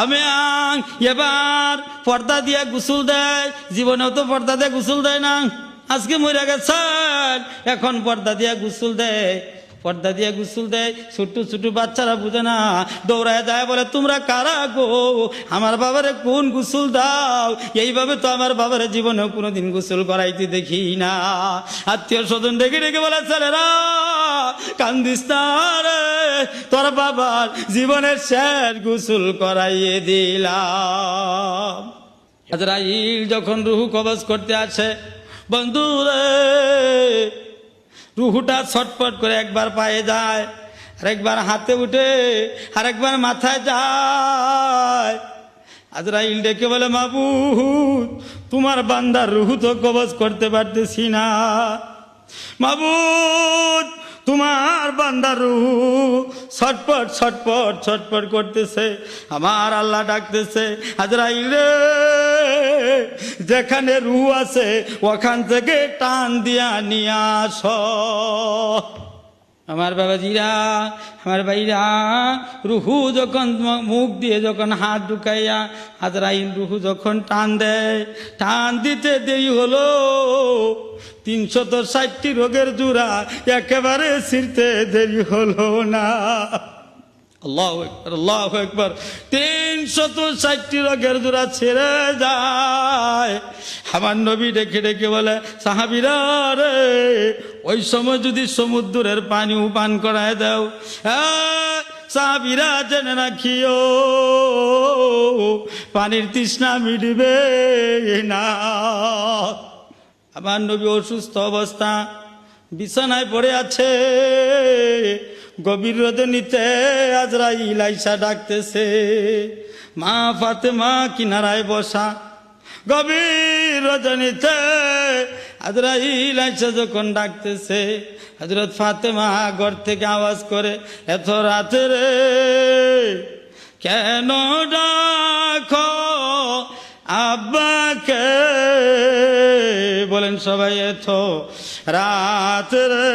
আমি এবার পর্দা দিয়ে গোসল দেয়, জীবনেও তো পর্দা দিয়ে গোসল দেয় না, আজকে মরে গেছে এখন পর্দা দিয়ে গোসল দেয়, পর্দা দিয়ে গোসল দেয়। ছোট্ট ছোট্ট বাচ্চারা বুঝে না, দৌড়ায় যায় বলে তোমরা কারা গো, আমার বাবারে কোন গোসল দাও। এইভাবে তো আমার বাবারে জীবনেও কোনোদিন গোসল করাইতে দেখি না। আত্মীয় স্বজন ডেকে ডেকে বলে ছেলেরা কান্দিস না রে, তোর বাবার জীবনের শেষ গোসল করাইয়ে দিলাম। আজরাইল যখন রুহ কবজ করতে আসে, বন্ধু রে রুহুটা ছটফট করে একবার পায়ে যায়, আরেকবার হাতে উঠে, আরেকবার মাথায় যায়। আজরাইল ডেকে বলে মাবুদ তোমার বান্দার রুহু তো কবজ করতে পারতেছি না, মাবুদ তোমার বান্দার রুহু ছটফট ছটফট ছটফট করতেছে। আমার আল্লাহ ডাকতেছে আজরাইল রে, যেখানে রুহু আছে ওখান থেকে টান দিয়া নিয়ে আস। আমার বাবাজিরা, আমার ভাইরা, রুহু যখন মুখ দিয়ে যখন হাত ঢুকাইয়া আজরাইল রুহু যখন টান দেয়, টান দিতে দেরি হলো 360টি রোগের জোড়া একেবারে ছিঁড়তে দেরি হলো না। আল্লাহু আকবার, আল্লাহু আকবার। 360টি রোগের জোড়া ছেড়ে যায়। আমার নবী ডেকে ডেকে বলে সাহাবীরা রে, ওই সময় যদি সমুদ্রের পানি পান করায় দাও, সাহাবীরা জেনে রাখিও পানির তৃষ্ণা মিটবে না। আমার নবী অসুস্থ অবস্থা, বিছানায় পড়ে আছে, গভীর রজনীতে আজরাইল আইসা ডাকতেছে। মা ফাতেমা কিনারায় বসা, গভীর রজনীতে আজরাইল আইসা যখন ডাকতেছে, হযরত ফাতেমা ঘর থেকে আওয়াজ করে এত রাতে রে কেন ডাকো আব্বাকে, বলেন সবাই এত রাত রে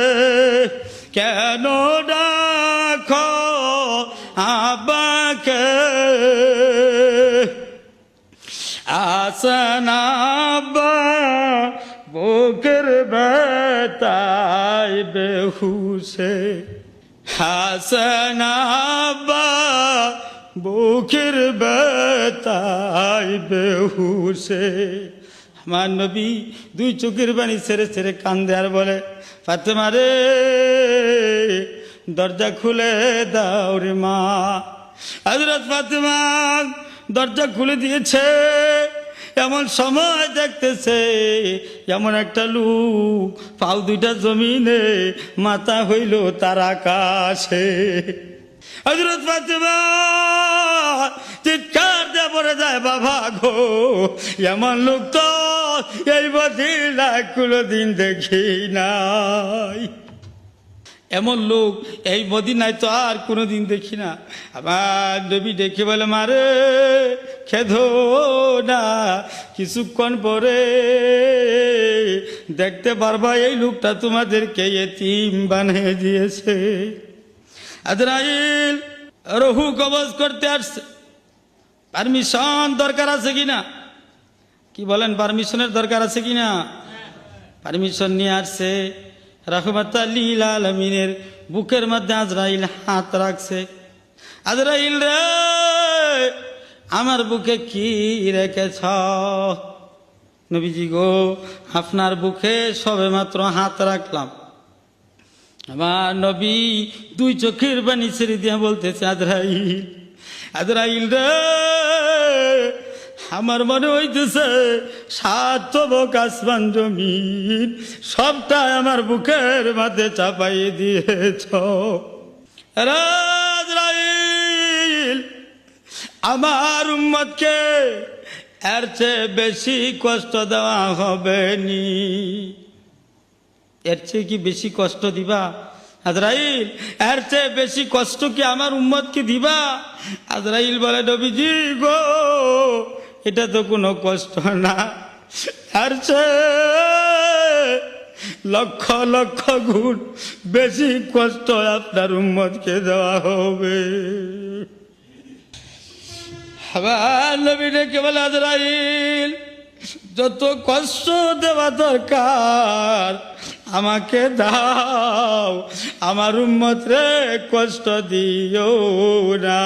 কেন ডাকো আব্বাকে, আসেন আব্বা বুকের ব্যথায় বেহুশে, হাসেন আব্বা বুকের ব্যথায় বেহুশে। আমার নবী দুই চোখের পানি ছেড়ে ছেড়ে কান্দে আর বলে ফাতেমা রে দরজা খুলে দাও রে মা। হযরত ফাতেমা দরজা খুলে দিয়েছে, এমন সময় দেখতেছে এমন একটা লোক পাও দুইটা জমিনে, মাথা হইল তার আকাশে। হযরত ফাতেমা চিৎকার দিয়ে পড়ে যায় বাবা গো, এমন লোক তো এই মদিনায় কোনোদিন দেখি নাই, এমন লোক এই মদিনায় তো আর কোনোদিন দেখি না। আমার নবী দেখে বলে মারে খেদো না, কিছুক্ষণ পরে দেখতে পারবা এই লোকটা তোমাদেরকে এতিম বানিয়ে দিয়েছে। আজরাইল রুহু কবজ করতে আসছে, পারমিশন দরকার আছে কিনা, কি বলেন পারমিশনের দরকার আছে কিনা? পারমিশন নিয়ে আসছে। রাহমাতাল লিল আলামিনের বুকের মধ্যে আজরাইল হাত রাখছে। আজরাইল রে আমার বুকে কি রেখেছ? নবীজি গো আপনার বুকে সবে মাত্র হাত রাখলাম। আমার নবী দুই চোখের পানি ছেড়ে দিয়ে বলতেছে আজরাইল, আজরাইল রে আমার মনে হইতেছে 7 তবক আসমান জমিন সবটাই আমার বুকের মধ্যে চাপাই দিয়েছ। আজরাইল আমার উম্মতকে এর চেয়ে বেশি কষ্ট দেওয়া হবে নি, এর চেয়ে কি বেশি কষ্ট দিবা আজরাইল? এর চেয়ে বেশি কষ্ট কি আমার উম্মতকে দিবা? আজরাইল বলে নবীজি গো এটা তো কোনো কষ্ট না, এর চেয়ে লক্ষ লক্ষ গুণ বেশি কষ্ট আপনার উম্মতকে দেওয়া হবে। আবার নবী ডেকে বলে আজরাইল যত কষ্ট দেওয়া দরকার আমাকে দাও, আমার উম্মত রে কষ্ট দিও না।